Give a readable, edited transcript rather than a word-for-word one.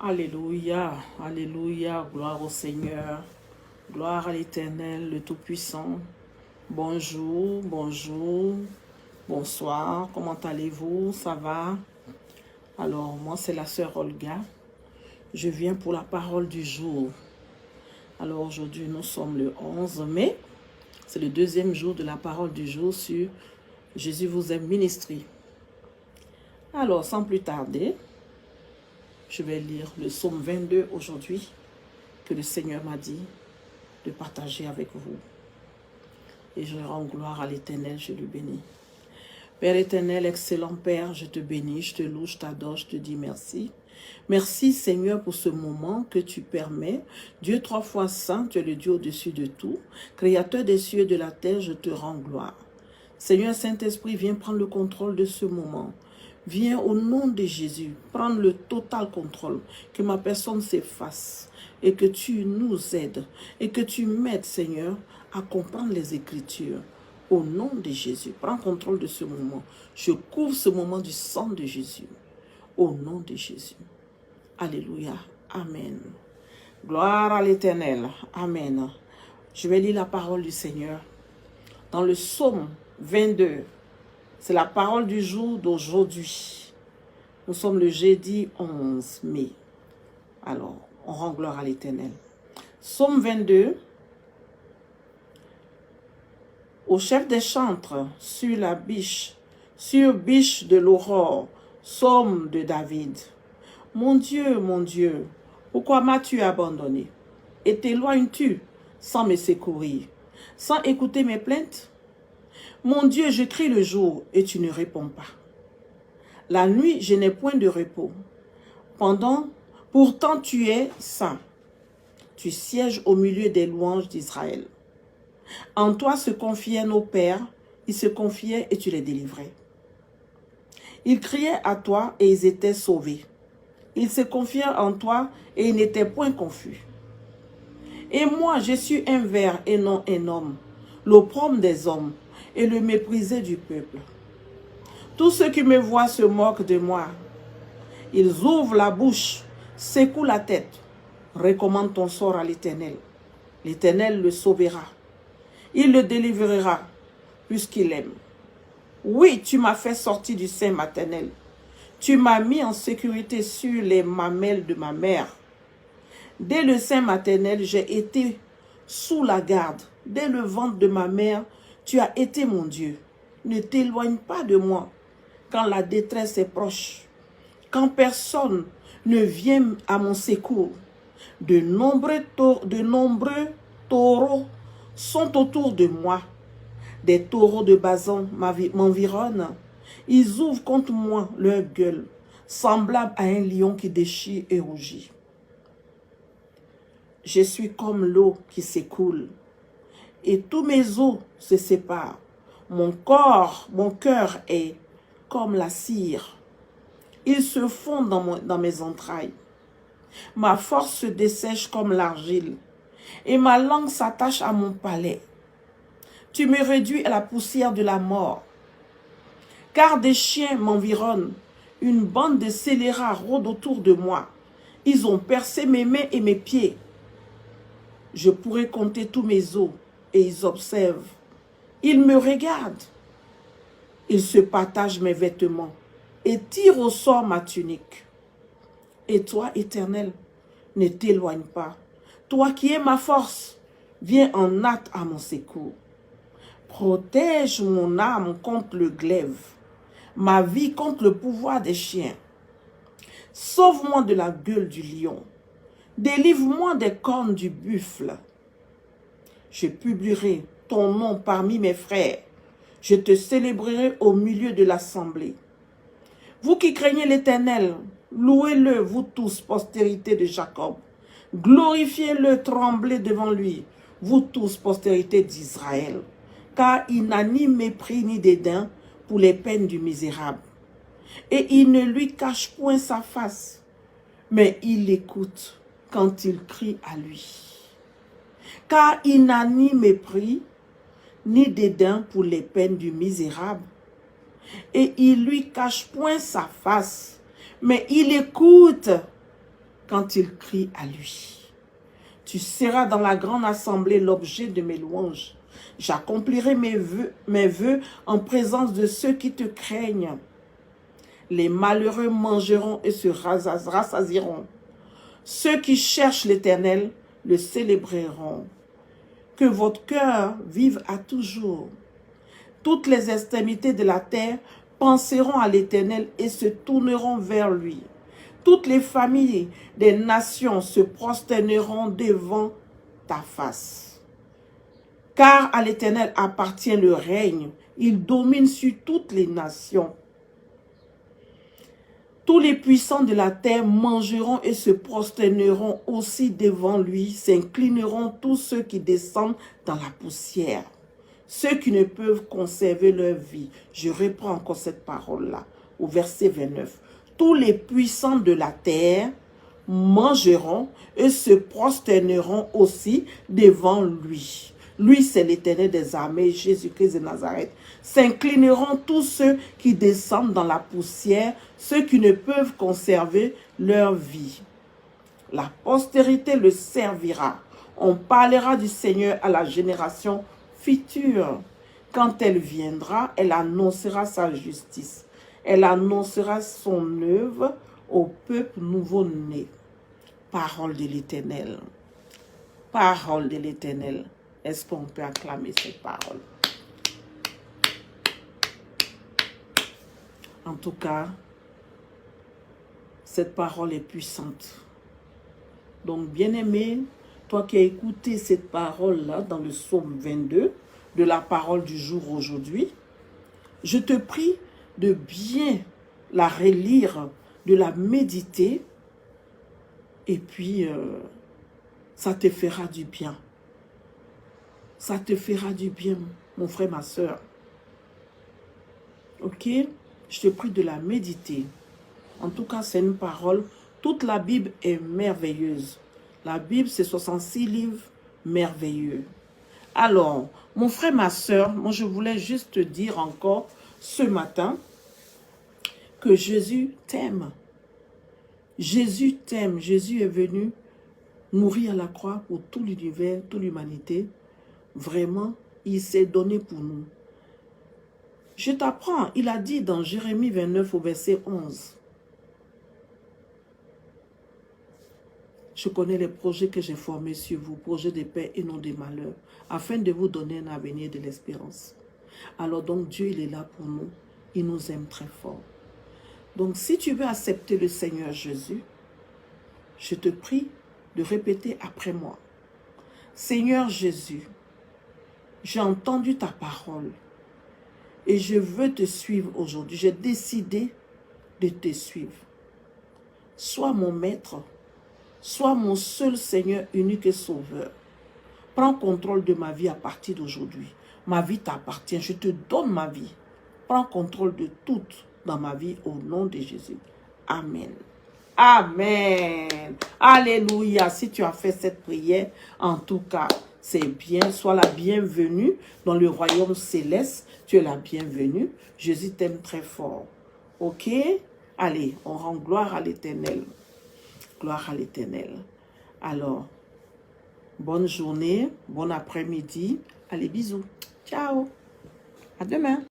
Alléluia, alléluia, gloire au Seigneur, gloire à l'Éternel, le Tout-Puissant. Bonjour, bonjour, bonsoir, comment allez-vous? Ça va? Alors, moi, c'est la sœur Olga. Je viens pour la parole du jour. Alors, aujourd'hui, nous sommes le 11 mai. C'est le deuxième jour de la parole du jour sur Jésus vous aime ministry. Alors, sans plus tarder, je vais lire le psaume 22 aujourd'hui, que le Seigneur m'a dit de partager avec vous. Et je rends gloire à l'Éternel, je le bénis. Père éternel, excellent Père, je te bénis, je te loue, je t'adore, je te dis merci. Merci Seigneur pour ce moment que tu permets. Dieu trois fois saint, tu es le Dieu au-dessus de tout. Créateur des cieux et de la terre, je te rends gloire. Seigneur Saint-Esprit, viens prendre le contrôle de ce moment. Viens au nom de Jésus, prendre le total contrôle, que ma personne s'efface et que tu nous aides et que tu m'aides, Seigneur, à comprendre les Écritures. Au nom de Jésus, prends contrôle de ce moment. Je couvre ce moment du sang de Jésus. Au nom de Jésus. Alléluia. Amen. Gloire à l'Éternel. Amen. Je vais lire la parole du Seigneur. Dans le psaume 22, c'est la parole du jour d'aujourd'hui. Nous sommes le jeudi 11 mai. Alors, on rend gloire à l'Éternel. Psaume 22. Au chef des chantres, sur la biche, sur biche de l'aurore, psaume de David. Mon Dieu, pourquoi m'as-tu abandonné? Et t'éloignes-tu sans me secourir, sans écouter mes plaintes? Mon Dieu, je crie le jour et tu ne réponds pas. La nuit, je n'ai point de repos. Pourtant tu es saint. Tu sièges au milieu des louanges d'Israël. En toi se confiaient nos pères, ils se confiaient et tu les délivrais. Ils criaient à toi et ils étaient sauvés. Ils se confiaient en toi et ils n'étaient point confus. Et moi, je suis un ver et non un homme, l'opprobre des hommes et le méprisé du peuple. Tous ceux qui me voient se moquent de moi. Ils ouvrent la bouche, secouent la tête. Recommande ton sort à l'Éternel. L'Éternel le sauvera. Il le délivrera, puisqu'il aime. Oui, tu m'as fait sortir du sein maternel. Tu m'as mis en sécurité sur les mamelles de ma mère. Dès le sein maternel, j'ai été sous la garde. Dès le ventre de ma mère, tu as été mon Dieu. Ne t'éloigne pas de moi quand la détresse est proche, quand personne ne vient à mon secours. De nombreux taureaux sont autour de moi. Des taureaux de Basan m'environnent. Ils ouvrent contre moi leur gueule, semblable à un lion qui déchire et rougit. Je suis comme l'eau qui s'écoule, et tous mes os se séparent. Mon cœur est comme la cire. Il se fond dans mes entrailles. Ma force se dessèche comme l'argile, et ma langue s'attache à mon palais. Tu me réduis à la poussière de la mort, car des chiens m'environnent. Une bande de scélérats rôde autour de moi. Ils ont percé mes mains et mes pieds. Je pourrais compter tous mes os, et ils observent. Ils me regardent. Ils se partagent mes vêtements et tirent au sort ma tunique. Et toi, Éternel, ne t'éloigne pas. Toi qui es ma force, viens en hâte à mon secours. Protège mon âme contre le glaive, ma vie contre le pouvoir des chiens. Sauve-moi de la gueule du lion. Délivre-moi des cornes du buffle. Je publierai ton nom parmi mes frères. Je te célébrerai au milieu de l'assemblée. Vous qui craignez l'Éternel, louez-le, vous tous, postérité de Jacob. Glorifiez-le, tremblez devant lui, vous tous, postérité d'Israël. Car il n'a ni mépris ni dédain pour les peines du misérable. Et il ne lui cache point sa face, mais il l'écoute quand il crie à lui. Car il n'a ni mépris ni dédain pour les peines du misérable. Et il lui cache point sa face, mais il écoute quand ils crient à lui. Tu seras dans la grande assemblée l'objet de mes louanges. J'accomplirai mes vœux en présence de ceux qui te craignent. Les malheureux mangeront et se rassasieront. Ceux qui cherchent l'Éternel le célébreront. Que votre cœur vive à toujours. Toutes les extrémités de la terre penseront à l'Éternel et se tourneront vers lui. Toutes les familles des nations se prosterneront devant ta face. Car à l'Éternel appartient le règne. Il domine sur toutes les nations. Tous les puissants de la terre mangeront et se prosterneront aussi devant lui, s'inclineront tous ceux qui descendent dans la poussière, ceux qui ne peuvent conserver leur vie. Je reprends encore cette parole-là, au verset 29. Tous les puissants de la terre mangeront et se prosterneront aussi devant lui. Lui, c'est l'Éternel des armées, Jésus-Christ de Nazareth. S'inclineront tous ceux qui descendent dans la poussière, ceux qui ne peuvent conserver leur vie. La postérité le servira. On parlera du Seigneur à la génération future. Quand elle viendra, elle annoncera sa justice. Elle annoncera son œuvre au peuple nouveau-né. Parole de l'Éternel. Parole de l'Éternel. Est-ce qu'on peut acclamer cette parole? En tout cas, cette parole est puissante. Donc, bien-aimé, toi qui as écouté cette parole-là dans le psaume 22, de la parole du jour aujourd'hui, je te prie de bien la relire, de la méditer, et puis ça te fera du bien. Ça te fera du bien, mon frère, ma soeur. Ok? Je te prie de la méditer. En tout cas, c'est une parole. Toute la Bible est merveilleuse. La Bible, c'est 66 livres merveilleux. Alors, mon frère, ma soeur, moi, je voulais juste te dire encore ce matin que Jésus t'aime. Jésus t'aime. Jésus est venu mourir à la croix pour tout l'univers, toute l'humanité. Vraiment, il s'est donné pour nous. Je t'apprends, il a dit dans Jérémie 29 au verset 11. Je connais les projets que j'ai formés sur vous, projets de paix et non de malheur, afin de vous donner un avenir de l'espérance. Alors donc Dieu, il est là pour nous. Il nous aime très fort. Donc si tu veux accepter le Seigneur Jésus, je te prie de répéter après moi. Seigneur Jésus, j'ai entendu ta parole et je veux te suivre aujourd'hui. J'ai décidé de te suivre. Sois mon maître, sois mon seul Seigneur unique et sauveur. Prends contrôle de ma vie à partir d'aujourd'hui. Ma vie t'appartient, je te donne ma vie. Prends contrôle de tout dans ma vie au nom de Jésus. Amen. Amen. Alléluia. Si tu as fait cette prière, en tout cas, c'est bien. Sois la bienvenue dans le royaume céleste. Tu es la bienvenue. Jésus t'aime très fort. Ok? Allez, on rend gloire à l'Éternel. Gloire à l'Éternel. Alors, bonne journée, bon après-midi. Allez, bisous. Ciao. À demain.